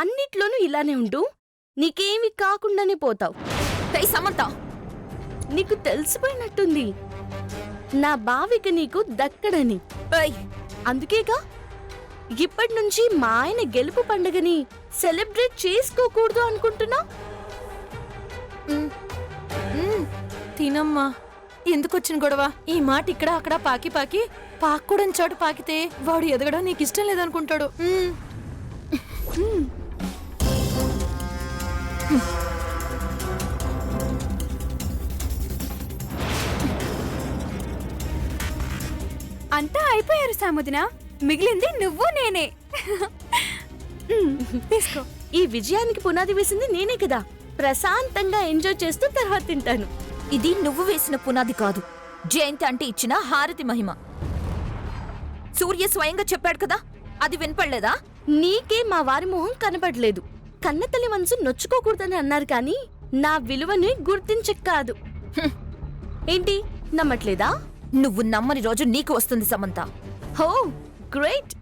అన్నిట్లోనూ ఇలానే ఉండు, నీకేమి కాకుండానే పోతావు. సమంత, నీకు తెలిసిపోయినట్టుంది నా బావిక నీకు దక్కడని. అందుకేగా ఇప్పటి నుంచి మా ఆయన గెలుపు పండుగని సెలబ్రేట్ చేసుకోకూడదు అనుకుంటున్నా. తినమ్మా. ఎందుకొచ్చిన గొడవ? ఈ మాట ఇక్కడ అక్కడ పాకి పాకి పాక్కూడని చోటు పాకితే వాడు ఎదగడం నీకు ఇష్టం లేదనుకుంటాడు. అంతా అయిపోయారు సాముదిన, మిగిలింది నువ్వు నేనే. తీసుకో. ఈ విజయానికి పునాది వేసింది నేనే కదా. ప్రశాంతంగా ఎంజాయ్ చేస్తూ తర్వాత తింటాను. ఇది నువ్వు వేసిన పునాది కాదు, జయంతి అంటే ఇచ్చిన హారతి మహిమ. సూర్య స్వయంగా చెప్పాడు కదా, అది వినపడలేదా? నీకే మా వారి మొహం కనపడలేదు. కన్నతల్లి మనసు నొచ్చుకోకూడదని అన్నారు కానీ నా విలువని గుర్తించక కాదు. ఏంటి నమ్మట్లేదా? నువ్వు నమ్మని రోజు నీకు వస్తుంది సమంత. హో గ్రేట్,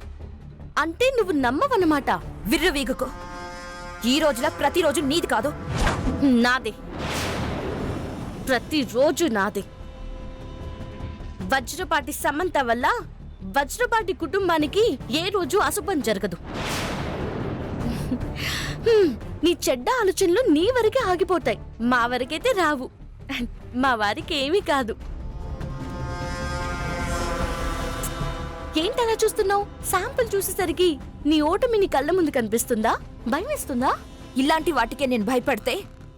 అంటే నువ్వు నమ్మవన్నమాట. విర్రవీగకు. ఈ రోజులా ప్రతిరోజు నీది కాదు, నాదే. ప్రతిరోజు నాదే. వజ్రపాటి సమంత వల్ల వజ్రపాటి కుటుంబానికి ఏ రోజు అశుభం జరగదు. నీ చెడ్డ ఆలోచనలు నీ వరకే ఆగిపోతాయి, మా వరకైతే రావు. మా వారికి ఏమీ కాదు. ఏంటలా చూస్తున్నావు? శాంపుల్ చూసేసరికి నీ ఓటమి నీ కళ్ళ ముందు కనిపిస్తుందా? భయమేస్తుందా? ఇలాంటి వాటికే నేను భయపడితే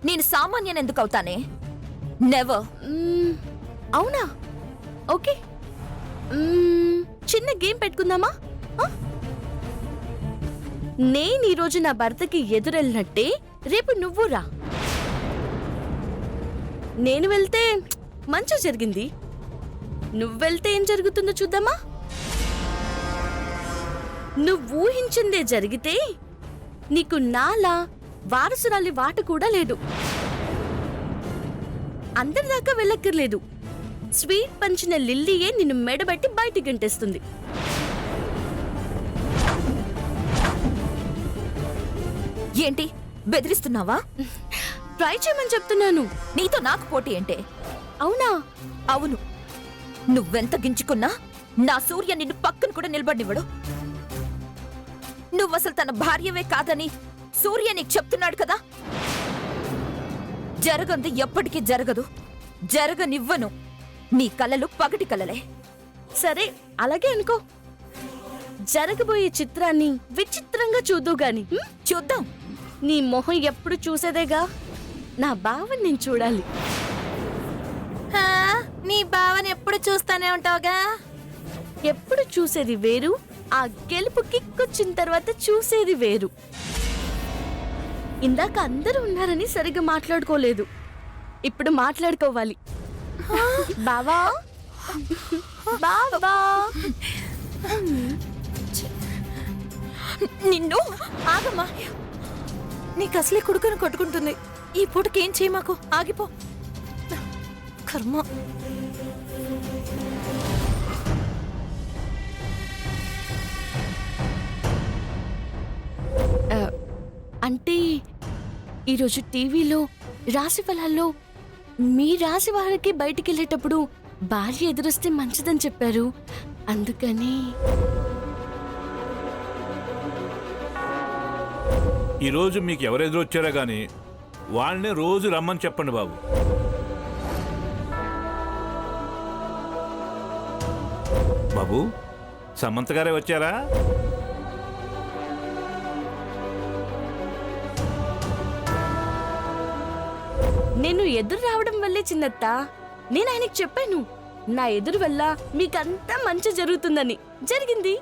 నేను సామాన్యం ఎందుకు అవుతానే? నెవర్. అవునా? ఓకే, చిన్న గేమ్ పెట్టుకుందామా? నేను ఈరోజు నా భర్తకి ఎదురెళ్ళినట్టే రేపు నువ్వు రా. నేను వెళ్తే మంచి జరిగింది, నువ్వెళ్తే ఏం జరుగుతుందో చూద్దామా? నువ్వు ఊహించిందే జరిగితే నీకు నాలా వారసురాలి వాట కూడా లేదు. అందరిదాకా వెళ్ళక్కర్లేదు. స్వీట్ పంచిన లిల్లీయే నిన్ను మెడబట్టి బయటికి గంటేస్తుంది. ఏంటి బెదిరిస్తున్నావా? ట్రై చేయమని చెప్తున్నాను. నీతో నాకు పోటీ అంటే? అవునా? అవును. నువ్వెంత గించుకున్నా నా సూర్య నిన్ను పక్కన కూడా నిలబడినివ్వడు. నువ్వసలు తన భార్యవే కాదని సూర్య నీకు చెప్తున్నాడు కదా. జరగంది ఎప్పటికీ జరగదు, జరగనివ్వను. నీ కలలు పగటి కలలే. సరే, అలాగే అనుకో. జరగబోయే చిత్రాన్ని విచిత్రంగా చూద్దు గాని. చూద్దాం. నీ మొహం ఎప్పుడు చూసేదేగా, నా బావని నేను చూడాలి. నీ బావని ఎప్పుడు చూస్తానే ఉంటావుగా. ఎప్పుడు చూసేది వేరు, ఆ గెలుపు కిక్కొచ్చిన తర్వాత చూసేది వేరు. ఇందాక అందరూ ఉన్నారని సరిగ్గా మాట్లాడుకోలేదు, ఇప్పుడు మాట్లాడుకోవాలి. బావా, బావా. నిన్ను ఆగమ్మా. నీకు అసలే కొడుకుని కొట్టుకుంటుంది. ఈ పూటకేం చేయమాకు, ఆగిపో. కర్మ. అంటే ఈరోజు టీవీలో రాశి ఫలాల్లో మీ రాశి వారికి బయటికి వెళ్ళేటప్పుడు భార్య ఎదురొస్తే మంచిదని చెప్పారు, అందుకని. ఈరోజు మీకు ఎవరెదురొచ్చారో గాని వాళ్ళనే రోజు రమ్మని చెప్పండి బాబు. బాబు, సమంత గారే వచ్చారా? నేను ఎదురు రావడం వల్లే చిన్నత్త, నేను ఆయనకు చెప్పాను నా ఎదురు వల్ల మీకంతా మంచి జరుగుతుందని. జరిగింది.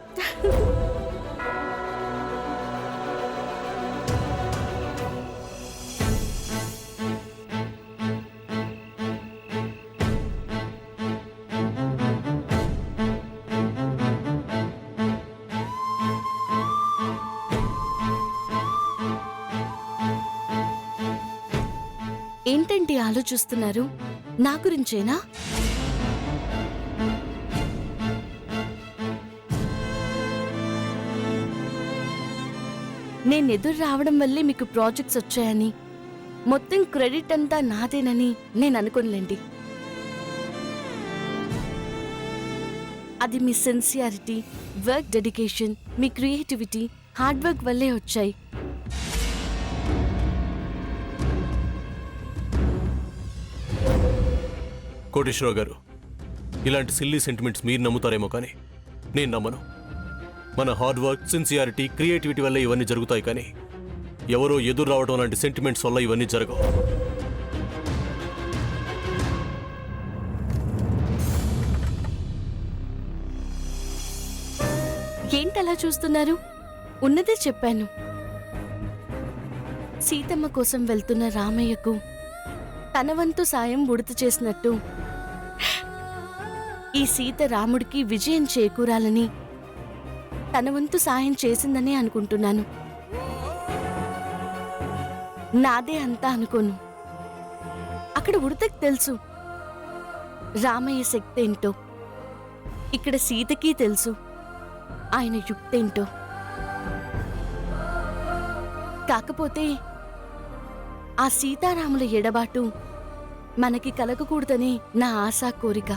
ఏంటంటే ఆలోచిస్తున్నారు? నా గురించేనా? నేను ఎదురు రావడం వల్లే మీకు ప్రాజెక్ట్స్ వచ్చాయని, మొత్తం క్రెడిట్ అంతా నాదేనని నేను అనుకోనులేండి. అది మీ సిన్సియారిటీ, వర్క్ డెడికేషన్, మీ క్రియేటివిటీ, హార్డ్ వర్క్ వల్లే వచ్చాయి. కోటేశ్వరరావు గారు, ఇలాంటి సిల్లీ సెంటిమెంట్స్ మీరు నమ్ముతారేమో కానీ నేను నమ్మను. మన హార్డ్ వర్క్, సిన్సియారిటీ, క్రియేటివిటీ వల్ల ఇవన్నీ జరుగుతాయి కానీ ఎవరో ఎదురు రావడం లాంటి సెంటిమెంట్స్ వల్ల ఇవన్నీ జరగవు. ఏంటలా చూస్తున్నారు? ఉన్నదే చెప్పాను. సీతమ్మ కోసం వెళ్తున్న రామయ్యకు తన వంతు సాయం ఉడత చేసినట్టు ఈ సీత రాముడికి విజయం చేకూరాలని తన వంతు సాయం చేసిందని అనుకుంటున్నాను. నాదే అంతా అనుకోను. అక్కడ ఉడతకు తెలుసు రామయ్య శక్తి ఏంటో, ఇక్కడ సీతకి తెలుసు ఆయన యుక్తేంటో. కాకపోతే ఆ సీతారాముల ఎడబాటు మనకి కలగకూడదని నా ఆశా కోరిక.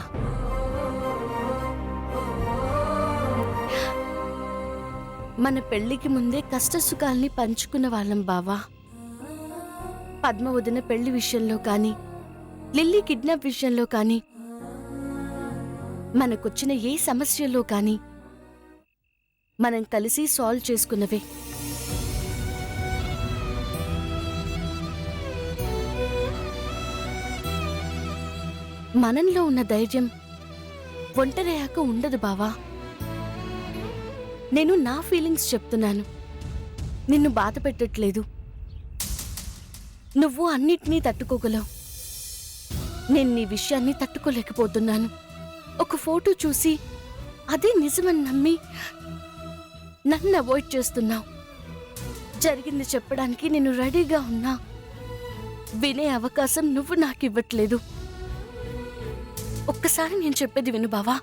మన పెళ్లికి ముందే కష్టసుఖాల్ని పంచుకున్న వాళ్ళం బావా. పద్మ వదిన పెళ్లి విషయంలో కానీ, లిల్లీ కిడ్నాప్ విషయంలో కానీ, మనకొచ్చిన ఏ సమస్యల్లో కానీ మనం కలిసి సాల్వ్ చేసుకున్నవే. మనంలో ఉన్న ధైర్యం ఒంటరయ్యాక ఉండదు బావా. నేను నా ఫీలింగ్స్ చెప్తున్నాను, నిన్ను బాధ పెట్టట్లేదు. నువ్వు అన్నిటినీ తట్టుకోగలవు, నేను నీ విషయాన్ని తట్టుకోలేకపోతున్నాను. ఒక ఫోటో చూసి అదే నిజమని నమ్మి నన్ను అవాయిడ్ చేస్తున్నావు. జరిగింది చెప్పడానికి నేను రెడీగా ఉన్నా, వినే అవకాశం నువ్వు నాకు ఇవ్వట్లేదు. ఒక్కసారి నేను చెప్పేది విను బావా.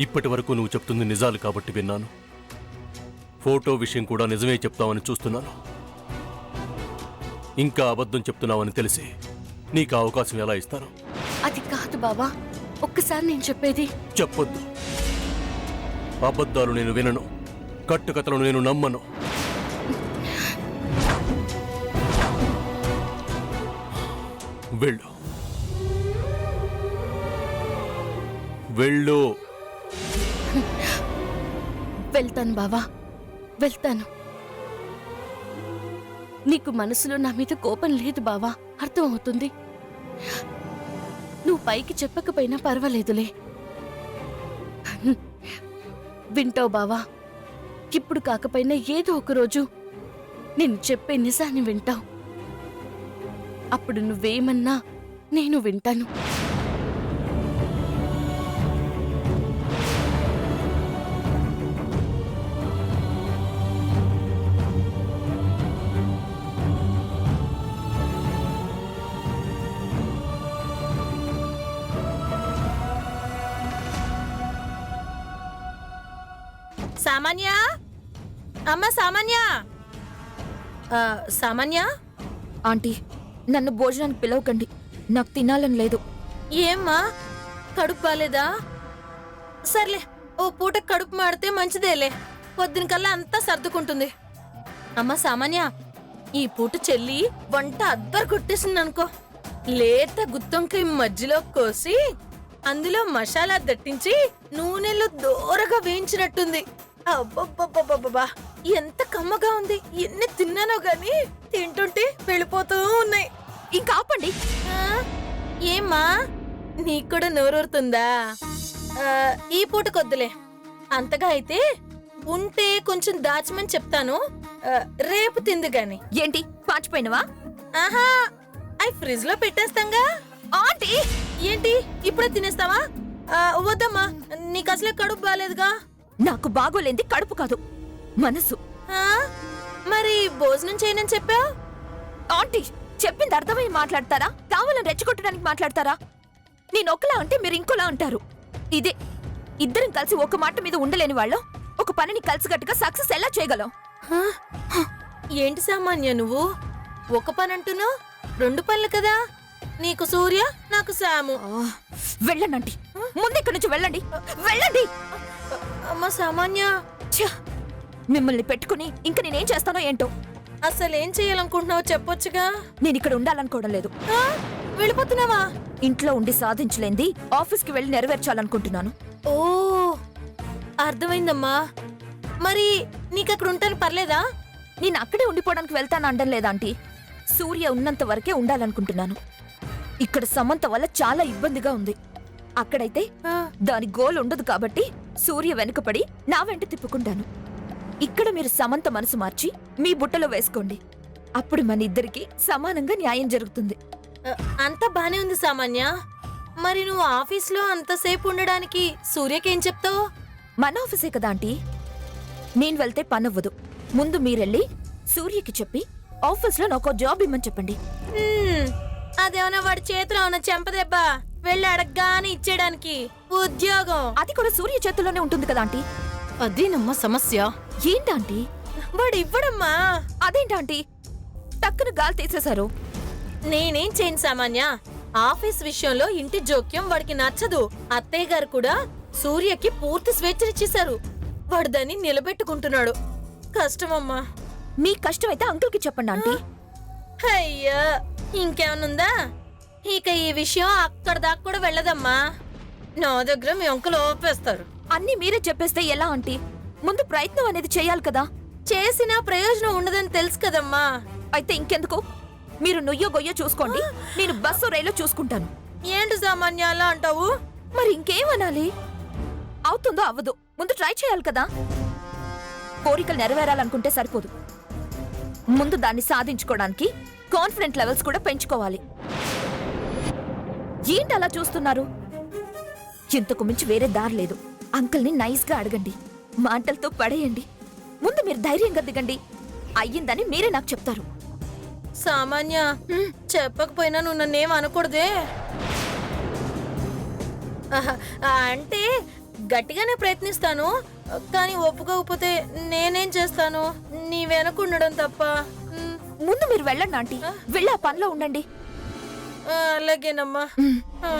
ఇప్పటి వరకు నువ్వు చెప్తుంది నిజాలు కాబట్టి విన్నాను. ఫోటో విషయం కూడా నిజమే చెప్తావని చూస్తున్నాను. ఇంకా అబద్ధం చెప్తున్నావని తెలిసి నీకు అవకాశం ఎలా ఇస్తాను? అది కాదు బావా, ఒక్కసారి నేను చెప్పేది. చెప్పొద్దు. అబద్ధాలు నేను వినను, కట్టుకథలను నేను నమ్మను. వెళ్ళు, వెళ్ళు. వెళ్తాను బావా, వెళ్తాను. నీకు మనసులో నా మీద కోపం లేదు బావా, అర్థం అవుతుంది. నువ్వు పైకి చెప్పకపోయినా పర్వాలేదులే. వింటావు బావా, ఇప్పుడు కాకపోయినా ఏదో ఒకరోజు నేను చెప్పే నిజాన్ని వింటావు. అప్పుడు నువ్వేమన్నా నేను వింటాను. సామాన్య, అమ్మ సామాన్య. సామాన్య ఆంటీ, నన్ను భోజనానికి పిలవకండి, నాకు తినాలని లేదు. ఏమ్మా, కడుపు బాలేదా? సర్లే, ఓ పూట కడుపు మాడితే మంచిదేలే, పొద్దున కల్లా అంతా సర్దుకుంటుంది. అమ్మ సామాన్య, ఈ పూట చెల్లి వంట అద్దరు కొట్టేసింది అనుకో. లేత గుత్తొంకాయ మధ్యలో కోసి అందులో మసాలా దట్టించి నూనెలో దోరగా వేయించినట్టుంది. అబ్బబ్బబ్బబ్బబ్బా, ఎంత కమ్మగా ఉంది. ఎన్ని తిన్నానో గాని తింటుంటే వెళ్ళిపోతూ ఉన్నాయి. ఇంకా ఆపండి. ఏమ్మా, నీకు కూడా నోరూరుతుందా? ఈ పూటకొద్దులే. అంతగా అయితే ఉంటే కొంచెం దాచమని చెప్తాను, రేపు తిందు గాని. ఏంటి పాచిపోయినవా? ఆహా, అవి ఫ్రిడ్జ్ లో పెట్టేస్తాంగా. ఆంటీ, ఏంటి ఇప్పుడే తినేస్తావా? వద్దమ్మా, నీకు అసలే కడుపు బాలేదుగా. నాకు బాగోలేంది కడుపు కాదు, మనసు. మరి భోజనం చేయనని చెప్పా? ఆంటీ, చెప్పింది అర్థమై మాట్లాడతారా, కావాలని రెచ్చగొట్టడానికి మాట్లాడతారా? నేను ఒకలా అంటే మీరు ఇంకోలా ఉంటారు. ఇదే, ఇద్దరం కలిసి ఒక మాట మీద ఉండలేని వాళ్ళం ఒక పనిని కలిసిగట్టుగా సక్సెస్ ఎలా చేయగలం? ఏంటి సామాన్య నువ్వు ఒక పని అంటున్నావు, 2 పనులు కదా. నీకు సూర్య, నాకు సాము. వెళ్ళండి ఆంటీ, ముందు ఇక్కడి నుంచి వెళ్ళండి. వెళ్ళండి. అమ్మ సామాన్య, ఛ! మిమ్మల్ని పెట్టుకుని ఇంక నేనేం చేస్తానో ఏంటో. అసలేం చేయాలనుకుంటున్నావో చెప్పొచ్చుగా. నేను ఇక్కడ ఉండాలనుకోవడం లేదు. ఆ, వెళ్ళిపోతున్నావా? ఇంట్లో ఉండి సాధించలేంది ఆఫీస్కి వెళ్ళి నెరవేర్చాలనుకుంటున్నాను. ఓ, అర్థమైందమ్మా. మరి నీకక్కడ ఉంటాను పర్లేదా? నేను అక్కడే ఉండిపోవడానికి వెళ్తాను అనడం లేదా ఆంటీ. సూర్య ఉన్నంత వరకే ఉండాలనుకుంటున్నాను. ఇక్కడ సమంత వల్ల చాలా ఇబ్బందిగా ఉంది. అక్కడైతే ఆ, దాని గోల్ ఉండదు కాబట్టి సూర్య వెనుకపడి నా వెంట తిప్పుకుంటాను. ఇక్కడ మీరు సమంత మనసు మార్చి మీ బుట్టలో వేసుకోండి. అప్పుడు మన ఇద్దరికి సమానంగా న్యాయం జరుగుతుంది. అంతా బానే ఉంది సామాన్య. మరి నువ్వు ఆఫీస్లో అంతసేపు ఉండడానికి సూర్యకేం చెప్తావు? మన ఆఫీసే కదా ఆంటీ. నేను వెళ్తే పనవ్వదు. ముందు మీరెళ్ళి సూర్యకి చెప్పి ఆఫీస్లో నాకు జాబ్ ఇమ్మని చెప్పండి. అదేమన్నా వాడి చేతిలో ఉన్న చెంపదెబ్బ, వెళ్ళి అడగగానే ఇచ్చేయడానికి ఉద్యోగం. అది కూడా సూర్య చేతుల్లోనే ఉంటుంది కదా ఆంటీ. అదేనమ్మా సమస్య. ఏంటంటీ? వాడు ఇవ్వడమ్మా. అదేంటంటీ టక్కున గాలి తీసేశారు? నేనేం చేయను సామాన్య. ఆఫీస్ విషయంలో ఇంటి జోక్యం వాడికి నచ్చదు. అత్తయ్య గారు కూడా సూర్యకి పూర్తి స్వేచ్ఛనిచ్చేశారు. వాడు దాన్ని నిలబెట్టుకుంటున్నాడు. కష్టమమ్మా. మీ కష్టమైతే అంకుల్కి చెప్పండి ఆంటీ. అయ్యా, ఇంకేమనుందా? ఇక ఈ విషయం అక్కడ దాకా కూడా వెళ్ళదమ్మా. నా దగ్గర మీ అంకులు ఓపేస్తారు. అన్నీ మీరే చెప్పేస్తే ఎలా ఆంటీ? ముందు ప్రయత్నం అనేది చేయాలి కదా. చేసినా ప్రయోజనం ఉండదని తెలుసు కదమ్మా. అయితే ఇంకెందుకు? మీరు నుయ్యో గొయ్యో చూసుకోండి, నేను బస్సు రైలు చూసుకుంటాను. ఏంటి సామాన్య అలా అంటావు? మరి ఇంకేమనాలి? అవుతుందో అవ్వదు, ముందు ట్రై చేయాలి కదా. కోరికలు నెరవేరాలనుకుంటే సరిపోదు. ముందు దాన్ని సాధించుకోవడానికి కాన్ఫిడెంట్ లెవెల్స్ కూడా పెంచుకోవాలి. ఏంటి అలా చూస్తున్నారు? ఇంతకు మించి వేరే దారి లేదు. అంకుల్ని నైస్గా అడగండి, మాటలతో పడేయండి. ముందు మీరు ధైర్యంగా దిగండి. అయ్యిందని మీరే నాకు చెప్తారు. సామాన్య, చెప్పకపోయినా నువ్వు నన్నేం అనకూడదే. ఆహా, అంటే గట్టిగానే ప్రయత్నిస్తాను, కానీ ఒప్పుకోకపోతే నేనేం చేస్తాను? నీ వెనక ఉండడం తప్ప. ముందు మీరు వెళ్ళండి ఆంటీ, వెళ్ళి ఆ పనిలో ఉండండి. అలాగేనమ్మా. ఆ.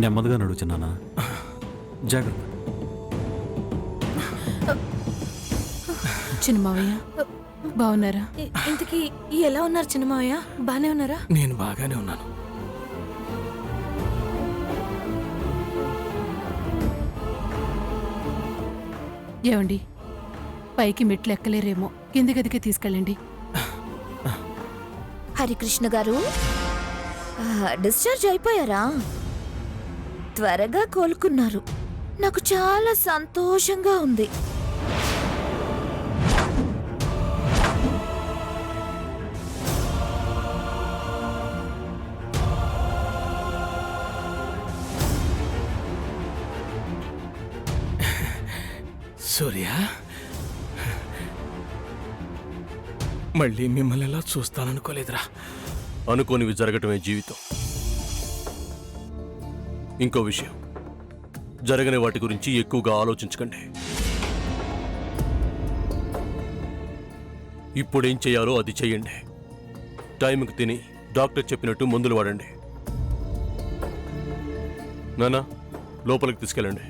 నెమ్మదిగా నడుచున్నానా? జాగ్రత్త. చిన్నమావయ్య బాగున్నారా? ఇంతకీ ఎలా ఉన్నారు చిన్నమావయ్య? బానే ఉన్నారా? నేను బాగానే ఉన్నాను. ఏమండి, పైకి మెట్లు ఎక్కలేరేమో, కింది గదికి తీసుకెళ్ళండి. హరికృష్ణ గారు, డిశ్చార్జ్ అయిపోయారా? త్వరగా కోలుకున్నారు. నాకు చాలా సంతోషంగా ఉంది. సూర్య, మళ్ళీ మిమ్మల్ని ఎలా చూస్తాననుకోలేదురా. అనుకోనివి జరగటమే జీవితం. ఇంకో విషయం, జరగని వాటి గురించి ఎక్కువగా ఆలోచించకండి. ఇప్పుడేం చేయాలో అది చెయ్యండి. టైంకి తిని డాక్టర్ చెప్పినట్టు మందులు వాడండి. నానా, లోపలికి తీసుకెళ్ళండి.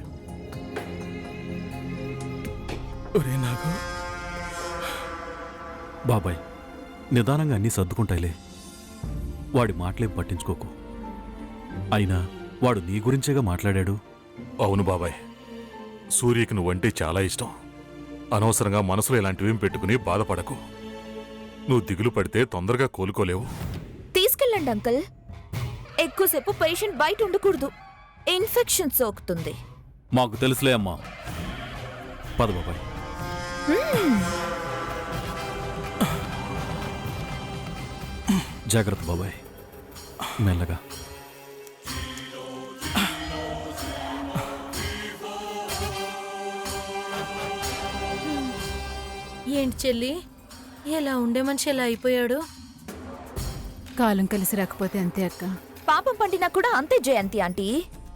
బాబాయ్, నిదానంగా అన్నీ సర్దుకుంటాయిలే. వాడి మాటలేం పట్టించుకోకు. అయినా వాడు నీ గురించేగా మాట్లాడాడు. అవును బాబాయ్, సూర్యకి నువ్వంటే చాలా ఇష్టం. అనవసరంగా మనసులో ఇలాంటివేం పెట్టుకుని బాధపడకు. నువ్వు దిగులు పడితే తొందరగా కోలుకోలేవు. తీసుకెళ్ళండి అంకుల్. ఎక్కువసేపు పేషెంట్ బయట ఉండకూడదు, ఇన్ఫెక్షన్ సోకుతుంది. మాకు తెలుసులే అమ్మా. పద బాబాయ్. జాగ్రత్త బాబాయ్, మెల్లగా. ఏంటి చెల్లి, ఎలా ఉండే మనిషి ఎలా అయిపోయాడు? కాలం కలిసి రాకపోతే అంతే అక్క. పాపం పండినా కూడా అంతే జయంతి ఆంటీ.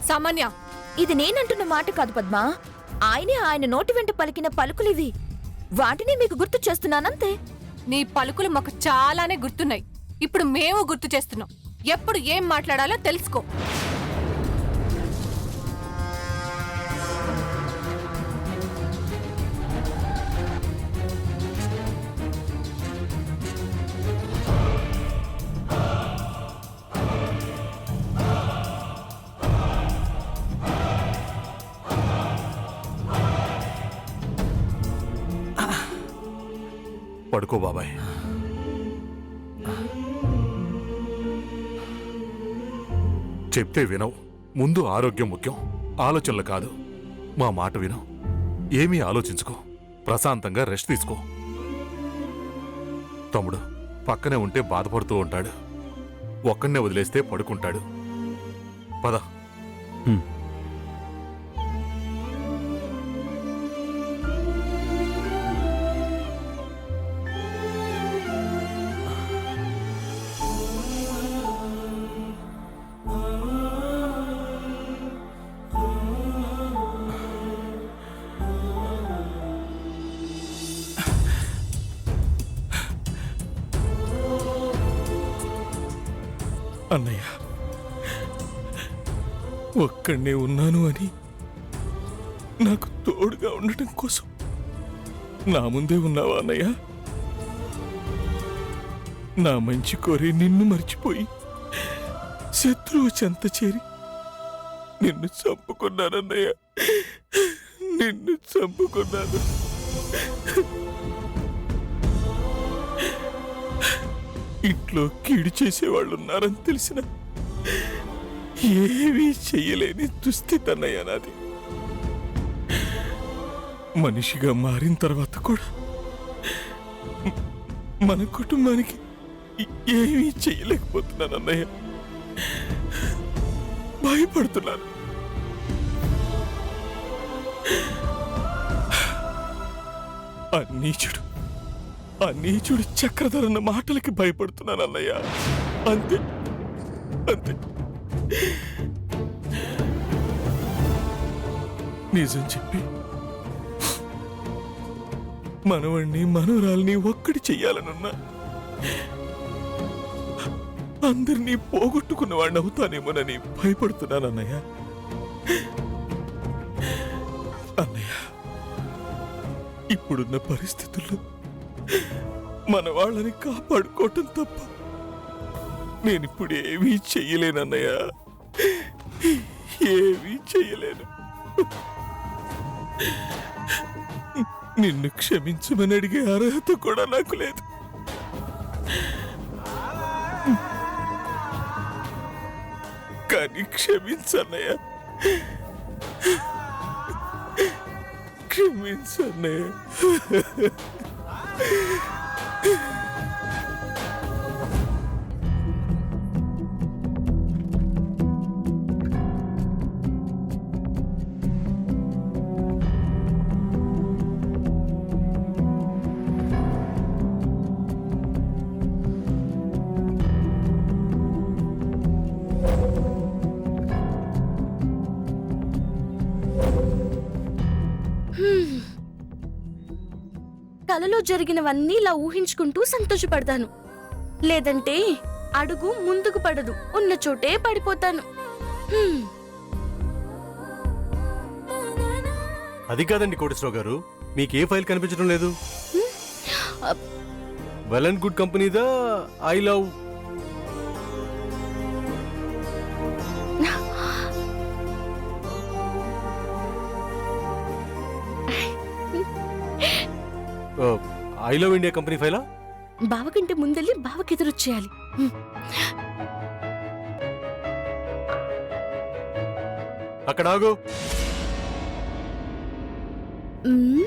సామాన్య, ఇది నేనంటున్న మాట కాదు పద్మ, ఆయనే ఆయన నోటి వెంట పలికిన పలుకులివి. వాటిని మీకు గుర్తు చేస్తున్నానంతే. నీ పలుకులు మాకు చాలానే గుర్తున్నాయి. ఇప్పుడు మేము గుర్తు చేస్తున్నాం. ఎప్పుడు ఏం మాట్లాడాలో తెలుసుకో. పడుకో బాబాయ్. చెప్తే వినవు. ముందు ఆరోగ్యం ముఖ్యం, ఆలోచనలు కాదు. మా మాట వినవు. ఏమీ ఆలోచించుకో. ప్రశాంతంగా రెస్ట్ తీసుకో. తమ్ముడు పక్కనే ఉంటే బాధపడుతూ ఉంటాడు. ఒక్కన్నే వదిలేస్తే పడుకుంటాడు. పద. హ్మ్. అన్నయ్య, ఒక్కడే ఉన్నాను అని నాకు తోడుగా ఉండటం కోసం నా ముందే ఉన్నావా అన్నయ్య? నా మంచి కోరి నిన్ను మర్చిపోయి శత్రువు చెంత చేరి నిన్ను చంపుకున్నానన్నయ్య, నిన్ను చంపుకున్నాను. ఇంట్లో కీడు చేసేవాళ్ళున్నారని తెలిసిన ఏమీ చెయ్యలేని దుస్థితి అన్నయ్య నాది. మనిషిగా మారిన తర్వాత కూడా మన కుటుంబానికి ఏమీ చెయ్యలేకపోతున్నాను అన్నయ్య. భయపడుతున్నాను. ఆ నీచుడు చక్రధరన్న మాటలకి భయపడుతున్నాను అన్నయ్య. అంతే అంతే. నిజం చెప్పి మనవణ్ణి మనవరాల్ని ఒక్కడి చెయ్యాలనున్నా అందరినీ పోగొట్టుకున్న వాడిని అవుతానేమోనని భయపడుతున్నాను అన్నయ్య. అన్నయ్య, ఇప్పుడున్న పరిస్థితుల్లో మన వాళ్ళని కాపాడుకోవటం తప్ప నేనిప్పుడు ఏమీ చెయ్యలేనన్నయ్య, ఏమీ చెయ్యలేను. నిన్ను క్షమించమని అడిగే అర్హత కూడా నాకు లేదు. కానీ క్షమించన్నయ్య, క్షమించన్నయ్య. కలలో జరిగినవన్నీ ఇలా ఊహించుకుంటూ సంతోషపడతాను. లేదంటే అడుగు ముందుకు పడదు, ఉన్న చోటే పడిపోతాను. అది కాదండి కోటేశ్వరరావు గారు, మీకే ఫైల్ కనిపించడం లేదు? వెల్ అండ్ గుడ్ కంపెనీదా ఐ లవ్ ఇండియా కంపెనీ ఫైలా? బావ కంటే ముందెళ్ళి బావకి ఎదురొచ్చేయాలి. అక్కడ ఆగు. మ్మ్.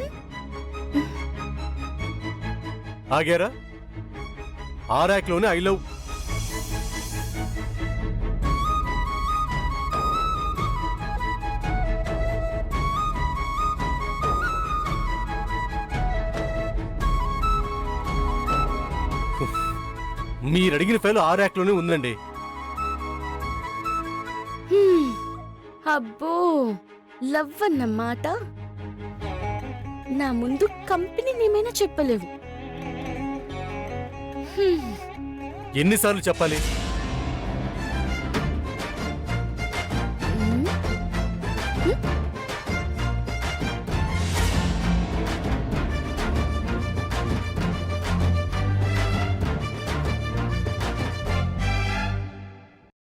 ఆగారా? ఆ ర్యాక్లోనే ఐ లవ్. మీరు అడిగిన ఫైల్ ఆ ర్యాక్లోనే ఉందండి. హ్మ్. అబ్బో, లవ్ అన్నమాట. నా ముందు కంపెనీని ఏమైనా చెప్పలేవు. ఎన్నిసార్లు చెప్పాలి?